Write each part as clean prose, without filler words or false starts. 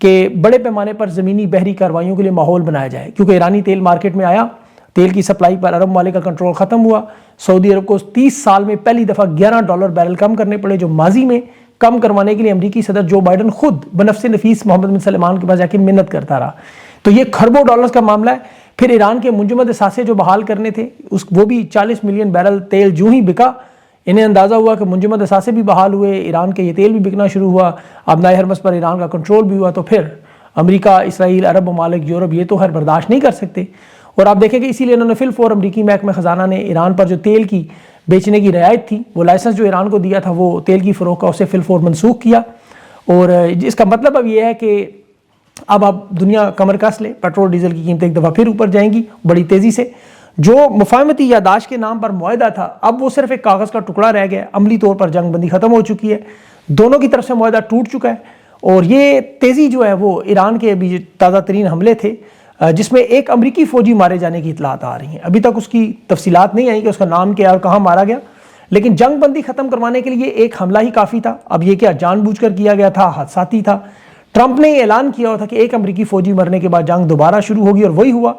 کہ بڑے پیمانے پر زمینی بحری کارروائیوں کے لیے ماحول بنایا جائے، کیونکہ ایرانی تیل مارکیٹ میں آیا، تیل کی سپلائی پر عرب ممالک کا کنٹرول ختم ہوا، سعودی عرب کو 30 سال میں پہلی دفعہ $11 بیرل کم کرنے پڑے، جو ماضی میں کم کروانے کے لیے امریکی صدر جو بائیڈن خود بنفس نفیس محمد بن سلمان کے پاس جا کے منت کرتا رہا۔ تو یہ کھربوں ڈالرز کا معاملہ ہے۔ پھر ایران کے منجمد اثاثے جو بحال کرنے تھے، وہ بھی 40 ملین بیرل تیل جو ہی بکا، انہیں اندازہ ہوا کہ منجمد اثاثے بھی بحال ہوئے، ایران کے یہ تیل بھی بکنا شروع ہوا، ابنائے حرمز پر ایران کا کنٹرول بھی ہوا، تو پھر امریکہ، اسرائیل، عرب ممالک، یورپ یہ تو برداشت نہیں کر سکتے۔ اور آپ دیکھیں کہ اسی لیے انہوں نے فی الفور امریکی محکمہ خزانہ نے ایران پر جو تیل کی بیچنے کی رعایت تھی، وہ لائسنس جو ایران کو دیا تھا، وہ تیل کی فروخت کا، اسے فی الفور منسوخ کیا۔ اور اس کا مطلب اب یہ ہے کہ اب دنیا کمر کس لے، پیٹرول ڈیزل کی قیمتیں ایک دفعہ پھر اوپر جائیں گی بڑی تیزی سے۔ جو مفاہمتی یادداشت کے نام پر معاہدہ تھا، اب وہ صرف ایک کاغذ کا ٹکڑا رہ گیا، عملی طور پر جنگ بندی ختم ہو چکی ہے، دونوں کی طرف سے معاہدہ ٹوٹ چکا ہے۔ اور یہ تیزی جو ہے وہ ایران کے ابھی تازہ ترین حملے تھے، جس میں ایک امریکی فوجی مارے جانے کی اطلاعات آ رہی ہیں، ابھی تک اس کی تفصیلات نہیں آئی کہ اس کا نام کیا اور کہاں مارا گیا، لیکن جنگ بندی ختم کروانے کے لیے ایک حملہ ہی کافی تھا۔ اب یہ کیا جان بوجھ کر کیا گیا تھا، حادثاتی تھا؟ ٹرمپ نے یہ اعلان کیا ہوا تھا کہ ایک امریکی فوجی مرنے کے بعد جنگ دوبارہ شروع ہوگی، اور وہی ہوا۔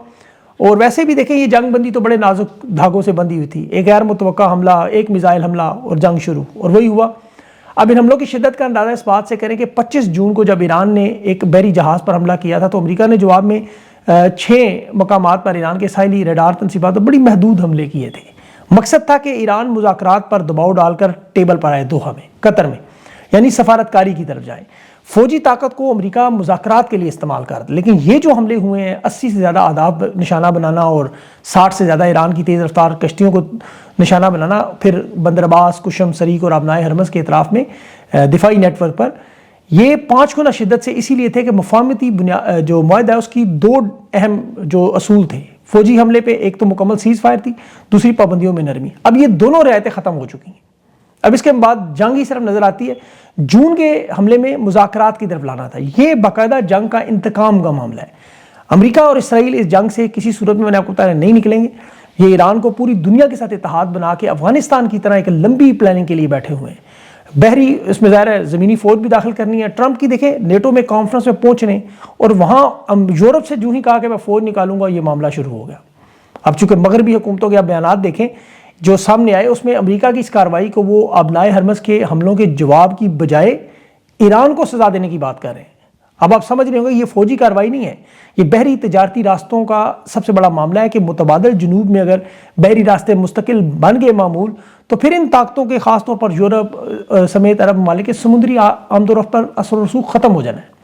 اور ویسے بھی دیکھیں، یہ جنگ بندی تو بڑے نازک دھاگوں سے بندھی ہوئی تھی، ایک غیر متوقع حملہ، ایک میزائل حملہ اور جنگ شروع، اور وہی ہوا۔ اب ان حملوں کی شدت کا اندازہ اس بات سے کریں کہ 25 جون کو جب ایران نے ایک بحری جہاز پر حملہ کیا تھا، تو امریکہ نے جواب میں 6 مقامات پر ایران کے ساحلی ریڈار تنصیبات پر بڑی محدود حملے کیے تھے۔ مقصد تھا کہ ایران مذاکرات پر دباؤ ڈال کر ٹیبل پر آئے، دوحہ میں، قطر میں، یعنی سفارتکاری کی طرف جائے۔ فوجی طاقت کو امریکہ مذاکرات کے لیے استعمال کرتا، لیکن یہ جو حملے ہوئے ہیں، 80 سے زیادہ اہداف نشانہ بنانا اور 60 سے زیادہ ایران کی تیز رفتار کشتیوں کو نشانہ بنانا، پھر بندر عباس، کشم، سریک اور ابنائے حرمز کے اطراف میں دفاعی نیٹ ورک پر، یہ 5 گنا شدت سے اسی لیے تھے کہ مفاہمتی جو معاہدہ ہے اس کی 2 اہم جو اصول تھے فوجی حملے پہ، ایک تو مکمل سیز فائر تھی، دوسری پابندیوں میں نرمی۔ اب یہ دونوں رعایتیں ختم ہو چکی ہیں، اب اس کے بعد جنگ ہی صرف نظر آتی ہے۔ جون کے حملے میں مذاکرات کی طرف لانا تھا، یہ باقاعدہ جنگ کا انتقام کا معاملہ ہے۔ امریکہ اور اسرائیل اس جنگ سے کسی صورت میں نے آپ کو بتایا نہیں نکلیں گے۔ یہ ایران کو پوری دنیا کے ساتھ اتحاد بنا کے افغانستان کی طرح ایک لمبی پلاننگ کے لیے بیٹھے ہوئے ہیں۔ بحری اس میں ظاہر ہے زمینی فوج بھی داخل کرنی ہے۔ ٹرمپ کی دیکھیں نیٹو میں کانفرنس میں پہنچنے، اور وہاں یورپ سے جو ہی کہا کہ میں فوج نکالوں گا، یہ معاملہ شروع ہو گیا۔ اب چونکہ مغربی حکومتوں کے آپ بیانات دیکھیں جو سامنے آئے، اس میں امریکہ کی اس کارروائی کو وہ ابنائے حرمز کے حملوں کے جواب کی بجائے ایران کو سزا دینے کی بات کر رہے ہیں۔ اب آپ سمجھ رہے ہوں گے یہ فوجی کارروائی نہیں ہے، یہ بحری تجارتی راستوں کا سب سے بڑا معاملہ ہے کہ متبادل جنوب میں اگر بحری راستے مستقل بن گئے معمول، تو پھر ان طاقتوں کے خاص طور پر یورپ سمیت عرب ممالک کے سمندری آمد و رفت پر اثر و رسوخ ختم ہو جانا ہے۔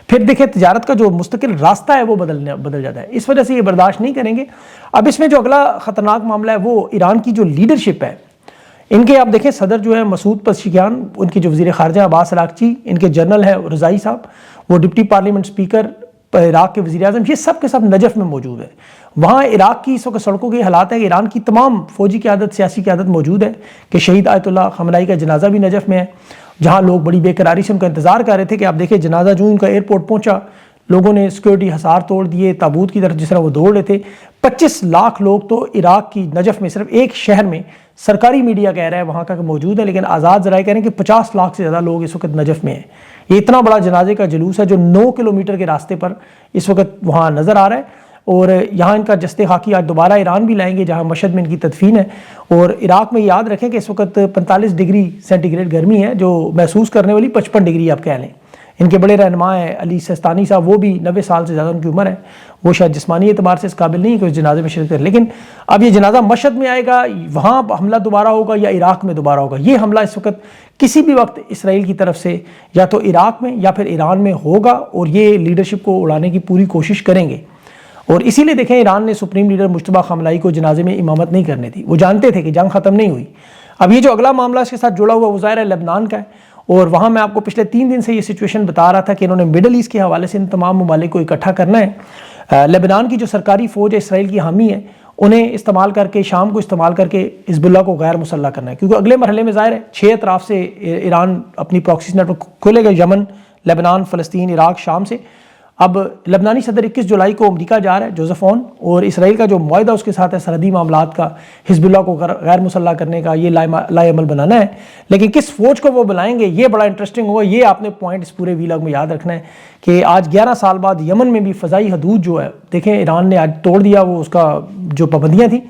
پھر دیکھیں تجارت کا جو مستقل راستہ ہے وہ بدل جاتا ہے، اس وجہ سے یہ برداشت نہیں کریں گے۔ اب اس میں جو اگلا خطرناک معاملہ ہے وہ ایران کی جو لیڈرشپ ہے، ان کے آپ دیکھیں صدر جو ہے مسعود پزشکیان، ان کے جو وزیر خارجہ عباس عراقچی، ان کے جنرل ہے رضائی صاحب، وہ ڈپٹی پارلیمنٹ اسپیکر عراق کے وزیر اعظم، یہ سب کے سب نجف میں موجود ہے۔ وہاں عراق کی اس وقت سڑکوں کے حالات ہے کہ ایران کی تمام فوجی قیادت، سیاسی قیادت موجود ہے، کہ شہید آیت اللہ خامنائی کا جنازہ بھی نجف میں ہے، جہاں لوگ بڑی بے قراری سے ان کا انتظار کر رہے تھے کہ آپ دیکھیں جنازہ جو ان کا ایئرپورٹ پہنچا، لوگوں نے سیکورٹی حصار توڑ دیے، تابوت کی طرف جس طرح وہ دوڑ رہے تھے۔ 25 لاکھ لوگ تو عراق کی نجف میں صرف ایک شہر میں، سرکاری میڈیا کہہ رہا ہے وہاں کا کہ موجود ہے، لیکن آزاد ذرائع کہہ رہے ہیں کہ 50 لاکھ سے زیادہ لوگ اس وقت نجف میں ہیں۔ یہ اتنا بڑا جنازے کا جلوس ہے جو 9 کلومیٹر کے راستے پر اس وقت وہاں نظر آ رہا ہے، اور یہاں ان کا جستے خاکی آج دوبارہ ایران بھی لائیں گے جہاں مشہد میں ان کی تدفین ہے۔ اور عراق میں یاد رکھیں کہ اس وقت 45 ڈگری سینٹی گریڈ گرمی ہے، جو محسوس کرنے والی 55 ڈگری آپ کہہ لیں۔ ان کے بڑے رہنما ہیں علی سستانی صاحب، وہ بھی 90 سال سے زیادہ ان کی عمر ہے، وہ شاید جسمانی اعتبار سے اس قابل نہیں ہے کہ اس جنازے میں شرکت کریں، لیکن اب یہ جنازہ مشہد میں آئے گا، وہاں حملہ دوبارہ ہوگا یا عراق میں دوبارہ ہوگا۔ یہ حملہ اس وقت کسی بھی وقت اسرائیل کی طرف سے یا تو عراق میں یا پھر ایران میں ہوگا، اور یہ لیڈرشپ کو اڑانے کی پوری کوشش کریں گے۔ اور اسی لیے دیکھیں ایران نے سپریم لیڈر مجتبیٰ خامنائی کو جنازے میں امامت نہیں کرنے دی، وہ جانتے تھے کہ جنگ ختم نہیں ہوئی۔ اب یہ جو اگلا معاملہ اس کے ساتھ جڑا ہوا وہ ظاہر ہے لبنان کا ہے، اور وہاں میں آپ کو پچھلے 3 دن سے یہ سچویشن بتا رہا تھا کہ انہوں نے مڈل ایسٹ کے حوالے سے ان تمام ممالک کو اکٹھا کرنا ہے۔ لبنان کی جو سرکاری فوج ہے، اسرائیل کی حامی ہے، انہیں استعمال کر کے، شام کو استعمال کر کے حزب اللہ کو غیر مسلح کرنا ہے، کیونکہ اگلے مرحلے میں ظاہر ہے 6 اطراف سے ایران اپنی پراکسیز نیٹ ورک کھولے گا، یمن، لبنان، فلسطین، عراق، شام سے، اب لبنانی صدر 21 جولائی کو امریکہ جا رہا ہے، جوزف اون، اور اسرائیل کا جو معاہدہ اس کے ساتھ ہے سرحدی معاملات کا، حزب اللہ کو غیر مسلح کرنے کا، یہ لائے عمل بنانا ہے، لیکن کس فوج کو وہ بلائیں گے یہ بڑا انٹرسٹنگ ہوگا۔ یہ آپ نے پوائنٹ اس پورے ویلاگ میں یاد رکھنا ہے کہ آج 11 سال بعد یمن میں بھی فضائی حدود جو ہے دیکھیں ایران نے آج توڑ دیا، وہ اس کا جو پابندیاں تھیں،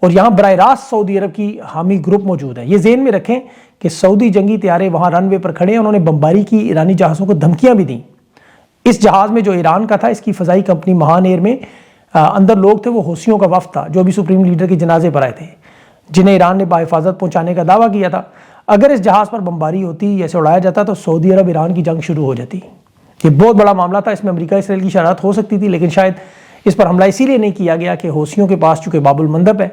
اور یہاں براہ راست سعودی عرب کی حامی گروپ موجود ہے۔ یہ ذہن میں رکھیں کہ سعودی جنگی طیارے وہاں رن وے پر کھڑے ہیں، انہوں نے بمباری کی، ایرانی جہازوں کو دھمکیاں بھی دیں۔ اس جہاز میں جو ایران کا تھا، اس کی فضائی کمپنی مہان ایئر میں اندر لوگ تھے، وہ حوثیوں کا وفد تھا جو ابھی سپریم لیڈر کے جنازے پر آئے تھے، جنہیں ایران نے بحفاظت پہنچانے کا دعویٰ کیا تھا۔ اگر اس جہاز پر بمباری ہوتی یا اسے اڑایا جاتا تو سعودی عرب ایران کی جنگ شروع ہو جاتی۔ یہ بہت بڑا معاملہ تھا، اس میں امریکہ اسرائیل کی شرارت ہو سکتی تھی، لیکن شاید اس پر حملہ اسی لیے نہیں کیا گیا کہ حوثیوں کے پاس چونکہ باب المندب ہے،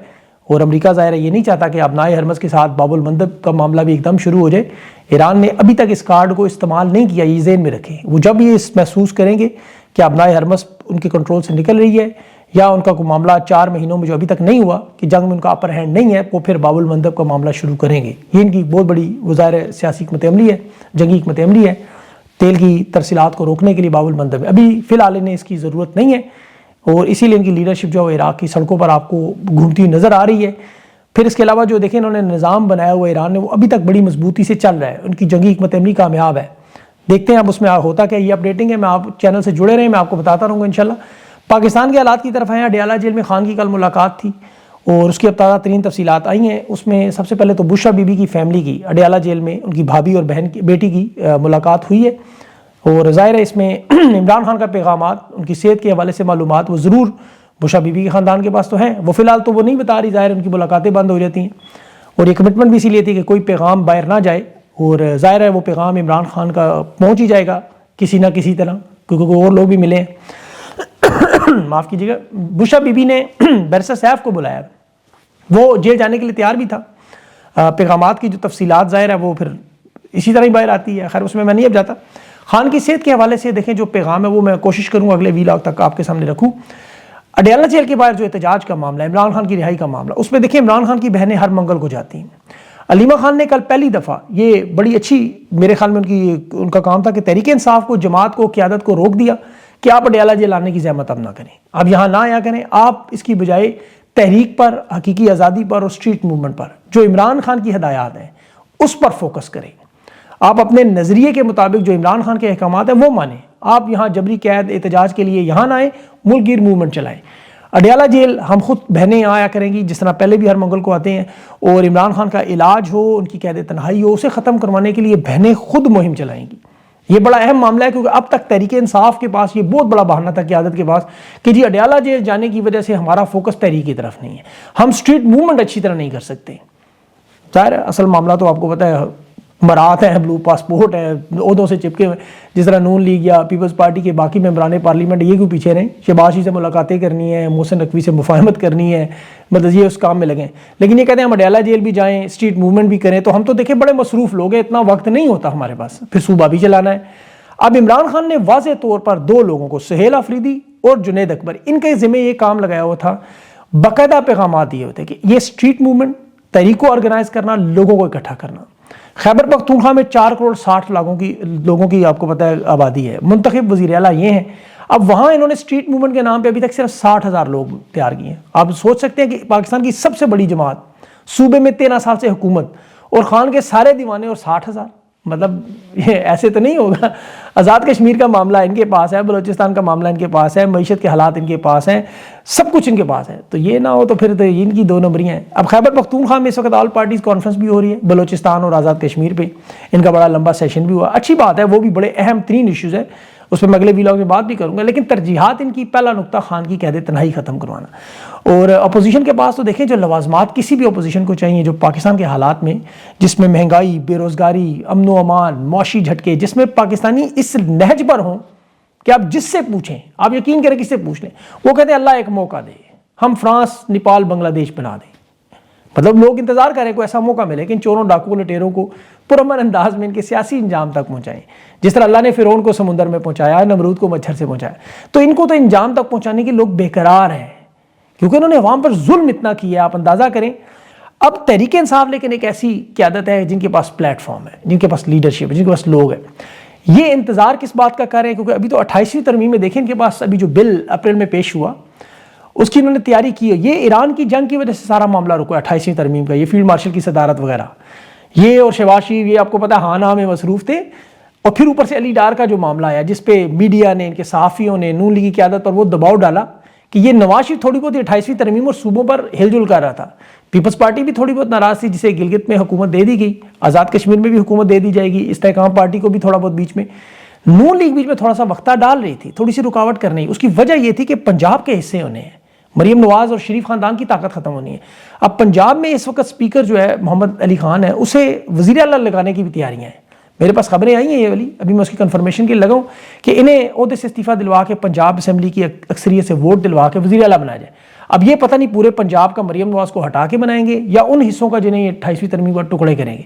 اور امریکہ ظاہر ہے یہ نہیں چاہتا کہ ابنائے حرمز کے ساتھ باب المندب کا معاملہ بھی ایک دم شروع ہو جائے۔ ایران نے ابھی تک اس کارڈ کو استعمال نہیں کیا، یہ ذہن میں رکھیں۔ وہ جب یہ محسوس کریں گے کہ ابنائے حرمز ان کے کنٹرول سے نکل رہی ہے، یا ان کا کوئی معاملہ 4 مہینوں میں جو ابھی تک نہیں ہوا کہ جنگ میں ان کا اپر ہینڈ نہیں ہے، وہ پھر باب المندب کا معاملہ شروع کریں گے۔ یہ ان کی بہت بڑی ظاہر سیاسی حکمت عملی ہے، جنگی حکمت عملی ہے، تیل کی ترسیلات کو روکنے کے لیے باب المندب ہے۔ ابھی فی الحال انہیں اس کی ضرورت نہیں ہے، اور اسی لیے ان کی لیڈرشپ جو ہے عراق کی سڑکوں پر آپ کو گھومتی ہوئی نظر آ رہی ہے۔ پھر اس کے علاوہ جو دیکھیں انہوں نے نظام بنایا ہوا ایران نے، وہ ابھی تک بڑی مضبوطی سے چل رہا ہے، ان کی جنگی حکمت عملی کامیاب ہے۔ دیکھتے ہیں اب اس میں ہوتا کیا، یہ اپڈیٹنگ ہے، میں آپ چینل سے جڑے رہیں، میں آپ کو بتاتا رہوں گا انشاءاللہ۔ پاکستان کے حالات کی طرف ہیں، اڈیالہ جیل میں خان کی کل ملاقات تھی، اور اس کی اب تازہ ترین تفصیلات آئی ہیں۔ اس میں سب سے پہلے تو بشرا بی بی کی فیملی کی اڈیالہ جیل میں ان کی بھابھی اور بہن کی بیٹی کی ملاقات ہوئی ہے، اور ظاہر ہے اس میں عمران خان کا پیغامات، ان کی صحت کے حوالے سے معلومات وہ ضرور بشرا بی بی کے خاندان کے پاس تو ہیں، وہ فی الحال تو وہ نہیں بتا رہی، ظاہر ان کی ملاقاتیں بند ہو جاتی ہیں، اور یہ کمٹمنٹ بھی اسی لیے تھی کہ کوئی پیغام باہر نہ جائے، اور ظاہر ہے وہ پیغام عمران خان کا پہنچ ہی جائے گا کسی نہ کسی طرح، کیونکہ اور لوگ بھی ملے ہیں۔ معاف کیجیے گا، بشرا بی بی نے بیرسٹر سیف کو بلایا، وہ جیل جانے کے لیے تیار بھی تھا۔ پیغامات کی جو تفصیلات ظاہر ہے وہ پھر اسی طرح ہی باہر آتی ہے، خیر اس میں نہیں اب جاتا۔ خان کی صحت کے حوالے سے دیکھیں جو پیغام ہے وہ میں کوشش کروں اگلے ویلاگ تک آپ کے سامنے رکھوں۔ اڈیالہ جیل کے باہر جو احتجاج کا معاملہ ہے، عمران خان کی رہائی کا معاملہ، اس میں دیکھیں عمران خان کی بہنیں ہر منگل کو جاتی ہیں۔ علیمہ خان نے کل پہلی دفعہ، یہ بڑی اچھی میرے خیال میں ان کا کام تھا کہ تحریک انصاف کو، جماعت کو، قیادت کو روک دیا کہ آپ اڈیالہ جیل آنے کی زحمت اب نہ کریں، آپ یہاں نہ آیا کریں، آپ اس کی بجائے تحریک پر، حقیقی آزادی پر اور اسٹریٹ موومنٹ پر، جو عمران خان کی ہدایات ہیں اس پر فوکس کریں۔ آپ اپنے نظریے کے مطابق جو عمران خان کے احکامات ہیں وہ مانیں، آپ یہاں جبری قید احتجاج کے لیے یہاں نہ آئیں، ملک گیر موومنٹ چلائیں۔ اڈیالہ جیل ہم خود بہنیں یہاں آیا کریں گی، جس طرح پہلے بھی ہر منگل کو آتے ہیں، اور عمران خان کا علاج ہو، ان کی قید تنہائی ہو، اسے ختم کروانے کے لیے بہنیں خود مہم چلائیں گی۔ یہ بڑا اہم معاملہ ہے، کیونکہ اب تک تحریک انصاف کے پاس یہ بہت بڑا بہانہ تھا قیادت کے پاس کہ جی اڈیالہ جیل جانے کی وجہ سے ہمارا فوکس تحریک کی طرف نہیں ہے، ہم اسٹریٹ موومنٹ اچھی طرح نہیں کر سکتے۔ ظاہر ہے اصل معاملہ تو آپ کو پتہ ہے، مرات ہیں، بلو پاسپورٹ ہیں، عہدوں سے چپکے ہوئے، جس طرح نون لیگ یا پیپلز پارٹی کے باقی ممبران پارلیمنٹ یہ کیوں پیچھے رہیں، شہباز سے ملاقاتیں کرنی ہے، محسن نقوی سے مفاہمت کرنی ہے، مطلب یہ اس کام میں لگیں، لیکن یہ کہتے ہیں ہم اڈیالہ جیل بھی جائیں، اسٹریٹ موومنٹ بھی کریں، تو ہم تو دیکھیں بڑے مصروف لوگ ہیں، اتنا وقت نہیں ہوتا ہمارے پاس، پھر صوبہ بھی چلانا ہے۔ اب عمران خان نے واضح طور پر 2 لوگوں کو، سہیل آفریدی اور جنید اکبر، ان کے ذمہ یہ کام لگایا ہوا تھا، باقاعدہ پیغامات دیے ہوتے کہ یہ اسٹریٹ موومنٹ، تحریک کو آرگنائز کرنا، لوگوں کو اکٹھا کرنا۔ خیبر پختونخوا میں 4 کروڑ 60 لوگوں کی آپ کو پتہ ہے آبادی ہے، منتخب وزیر اعلیٰ یہ ہیں۔ اب وہاں انہوں نے اسٹریٹ موومنٹ کے نام پہ ابھی تک صرف 60,000 لوگ تیار کیے ہیں۔ آپ سوچ سکتے ہیں کہ پاکستان کی سب سے بڑی جماعت، صوبے میں 13 سال سے حکومت، اور خان کے سارے دیوانے اور 60,000، مطلب یہ ایسے تو نہیں ہوگا۔ آزاد کشمیر کا معاملہ ان کے پاس ہے، بلوچستان کا معاملہ ان کے پاس ہے، معیشت کے حالات ان کے پاس ہیں، سب کچھ ان کے پاس ہے، تو یہ نہ ہو تو پھر تو ان کی 2 نمبریاں ہیں۔ اب خیبر پختونخوا میں اس وقت آل پارٹیز کانفرنس بھی ہو رہی ہے، بلوچستان اور آزاد کشمیر پہ ان کا بڑا لمبا سیشن بھی ہوا، اچھی بات ہے، وہ بھی بڑے اہم ترین ایشوز ہیں، اس پہ میں اگلے ویلاگ میں بات بھی کروں گا، لیکن ترجیحات ان کی، پہلا نقطہ خان کی قید تنہائی ختم کروانا، اور اپوزیشن کے پاس تو دیکھیں جو لوازمات کسی بھی اپوزیشن کو چاہیے، جو پاکستان کے حالات میں جس میں مہنگائی، بے روزگاری، امن و امان، معاشی جھٹکے، جس میں پاکستانی اس نہج پر ہوں کہ آپ جس سے پوچھیں، آپ یقین کریں کس سے پوچھ لیں، وہ کہتے ہیں اللہ ایک موقع دے، ہم فرانس، نیپال، بنگلہ دیش بنا دیں، مطلب لوگ انتظار کریں کوئی ایسا موقع ملے کہ چوروں، ڈاکوؤں، لٹیروں کو پرامن انداز میں ان کے سیاسی انجام تک پہنچائیں، جس طرح اللہ نے فرعون کو سمندر میں پہنچایا، نمرود کو مچھر سے پہنچایا، تو ان کو تو انجام تک پہنچانے کے لوگ بےقرار ہیں، کیونکہ انہوں نے عوام پر ظلم اتنا کیا، آپ اندازہ کریں۔ اب تحریک انصاف لیکن ایک ایسی قیادت ہے جن کے پاس پلیٹ فارم ہے، جن کے پاس لیڈرشپ ہے، جن کے پاس لوگ ہیں۔ یہ انتظار کس بات کا کر رہے ہیں؟ کیونکہ ابھی تو 28ویں ترمیم میں دیکھیں ان کے پاس ابھی جو بل اپریل میں پیش ہوا اس کی انہوں نے تیاری کی ہے. یہ ایران کی جنگ کی وجہ سے سارا معاملہ رکا ہے 28ویں ترمیم کا. یہ فیلڈ مارشل کی صدارت وغیرہ یہ اور شہباز شریف یہ آپ کو پتہ ہاں نہ میں مصروف تھے. اور پھر اوپر سے علی ڈار کا جو معاملہ آیا جس پہ میڈیا نے ان کے صحافیوں نے نون لیگ کی قیادت پر وہ دباؤ ڈالا کہ یہ نواز شریف تھوڑی بہت 28ویں ترمیم اور صوبوں پر ہل جل کر رہا تھا. پیپلز پارٹی بھی تھوڑی بہت ناراض تھی جسے گلگت میں حکومت دے دی گئی, آزاد کشمیر میں بھی حکومت دے دی جائے گی, استحکام پارٹی کو بھی تھوڑا بہت بیچ میں, نون لیگ بیچ میں تھوڑا سا وقتہ ڈال رہی تھی, تھوڑی سی رکاوٹ کرنے. اس کی وجہ یہ تھی کہ پنجاب کے حصے ہونے ہیں, مریم نواز اور شریف خاندان کی طاقت ختم ہونی ہے. اب پنجاب میں اس وقت سپیکر جو ہے محمد علی خان ہے اسے وزیر اعلیٰ لگانے کی بھی تیاریاں ہیں. میرے پاس خبریں آئی ہیں یہ والی, ابھی میں اس کی کنفرمیشن کے لگا ہوں کہ انہیں عہدے سے استعفیٰ دلوا کے پنجاب اسمبلی کی اکثریت سے ووٹ دلوا کے وزیر اعلیٰ بنایا جائے. اب یہ پتہ نہیں پورے پنجاب کا مریم نواز کو ہٹا کے بنائیں گے یا ان حصوں کا جنہیں 28ویں ترمیم کا ٹکڑے کریں گے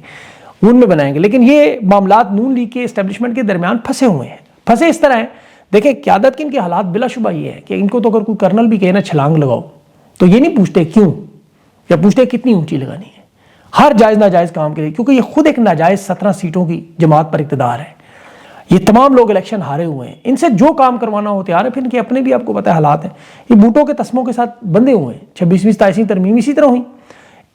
ان میں بنائیں گے. لیکن یہ معاملات نون لیگ کے اسٹیبلشمنٹ کے درمیان پھنسے ہوئے ہیں. پھنسے اس طرح ہیں, دیکھیں قیادت کے ان کے حالات بلا شبہ یہ ہے کہ ان کو تو اگر کوئی کرنل بھی کہے نا چھلانگ لگاؤ تو یہ نہیں پوچھتے کیوں, یا پوچھتے کتنی اونچی لگانی ہے. ہر جائز ناجائز کام کے لیے, کیونکہ یہ خود ایک ناجائز 17 سیٹوں کی جماعت پر اقتدار ہے. یہ تمام لوگ الیکشن ہارے ہوئے ہیں, ان سے جو کام کروانا ہو تیار ہے. پھر ان کے اپنے بھی آپ کو پتہ ہے حالات ہیں, یہ بوٹوں کے تسموں کے ساتھ بندھے ہوئے ہیں. 26ویں 27ویں ترمیم اسی طرح ہوئی,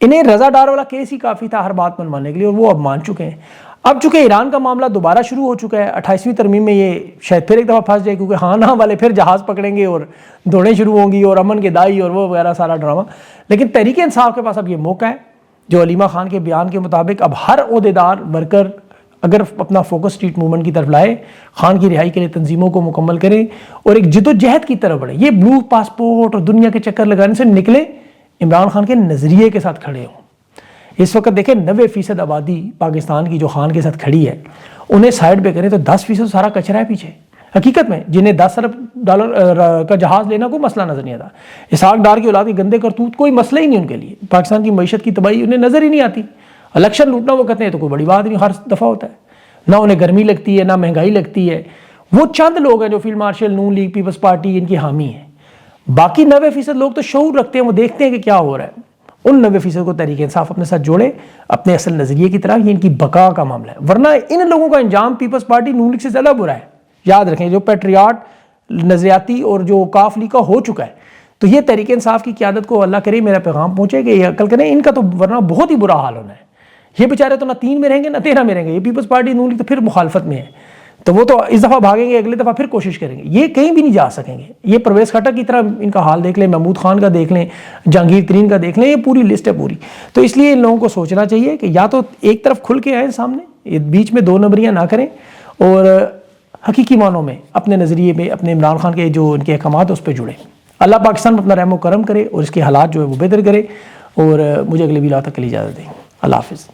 انہیں رضا ڈار والا کیس ہی کافی تھا ہر بات منوانے کے لیے, اور وہ اب مان چکے ہیں. اب چونکہ ایران کا معاملہ دوبارہ شروع ہو چکا ہے 28ویں ترمیم میں, یہ شاید پھر ایک دفعہ پھنس جائے کیونکہ ہاں نہ والے پھر جہاز پکڑیں گے اور دوڑیں شروع ہوں گی اور امن کے دائی اور وہ وغیرہ سارا ڈرامہ. لیکن تحریک انصاف کے پاس اب یہ موقع ہے جو علیمہ خان کے بیان کے مطابق اب ہر عہدیدار ورکر اگر اپنا فوکس اسٹریٹ موومنٹ کی طرف لائے, خان کی رہائی کے لیے تنظیموں کو مکمل کریں اور ایک جد و جہد کی طرف بڑھے. یہ بلو پاسپورٹ اور دنیا کے چکر لگانے سے نکلے, عمران خان کے نظریے کے ساتھ کھڑے ہوں. اس وقت دیکھیں 90% آبادی پاکستان کی جو خان کے ساتھ کھڑی ہے انہیں سائڈ پہ کریں تو 10% سارا کچرا ہے پیچھے. حقیقت میں جنہیں $10 ارب کا جہاز لینا کوئی مسئلہ نظر نہیں آتا, اسحاق ڈار کی اولاد کے گندے کرتوت کوئی مسئلہ ہی نہیں ان کے لیے, پاکستان کی معیشت کی تباہی انہیں نظر ہی نہیں آتی. الیکشن لوٹنا وہ کہتے ہیں تو کوئی بڑی بات نہیں, ہر دفعہ ہوتا ہے. نہ انہیں گرمی لگتی ہے نہ مہنگائی لگتی ہے. وہ چند لوگ ہیں جو فیلڈ مارشل, نون لیگ, پیپلز پارٹی ان کی حامی ہیں. باقی 90% لوگ تو شعور رکھتے ہیں, وہ دیکھتے ہیں کہ کیا ہو رہا ہے. ان 90% کو تحریک انصاف اپنے ساتھ جوڑے اپنے اصل نظریے کی طرح. یہ ان کی بقا کا معاملہ ہے, ورنہ ان لوگوں کا انجام پیپلز پارٹی نون لیگ سے زیادہ برا ہے. یاد رکھیں جو پیٹریاٹ نظریاتی اور جو کاف لیگ کا ہو چکا ہے, تو یہ تحریک انصاف کی قیادت کو اللہ کرے میرا پیغام پہنچے کہ یہ عقل کریں, ان کا تو ورنہ بہت ہی برا حال ہونا ہے. یہ بیچارے تو نہ 3 میں رہیں گے نہ 13 میں رہیں گے. یہ پیپلز پارٹی نون لیگ تو پھر مخالفت میں ہے, تو وہ تو اس دفعہ بھاگیں گے, اگلی دفعہ پھر کوشش کریں گے. یہ کہیں بھی نہیں جا سکیں گے. یہ پرویز خٹک کی طرح ان کا حال دیکھ لیں, محمود خان کا دیکھ لیں, جہانگیر ترین کا دیکھ لیں, یہ پوری لسٹ ہے پوری. تو اس لیے ان لوگوں کو سوچنا چاہیے کہ یا تو ایک طرف کھل کے آئیں سامنے, یہ بیچ میں 2 نمبریاں نہ کریں, اور حقیقی معنوں میں اپنے نظریے میں اپنے عمران خان کے جو ان کے احکامات اس پہ جڑیں. اللہ پاکستان میں اپنا رحم و کرم کرے اور اس کے حالات جو ہے وہ بہتر کرے, اور مجھے اگلے ویڈیو تک کے لیے اجازت دیں. اللہ حافظ.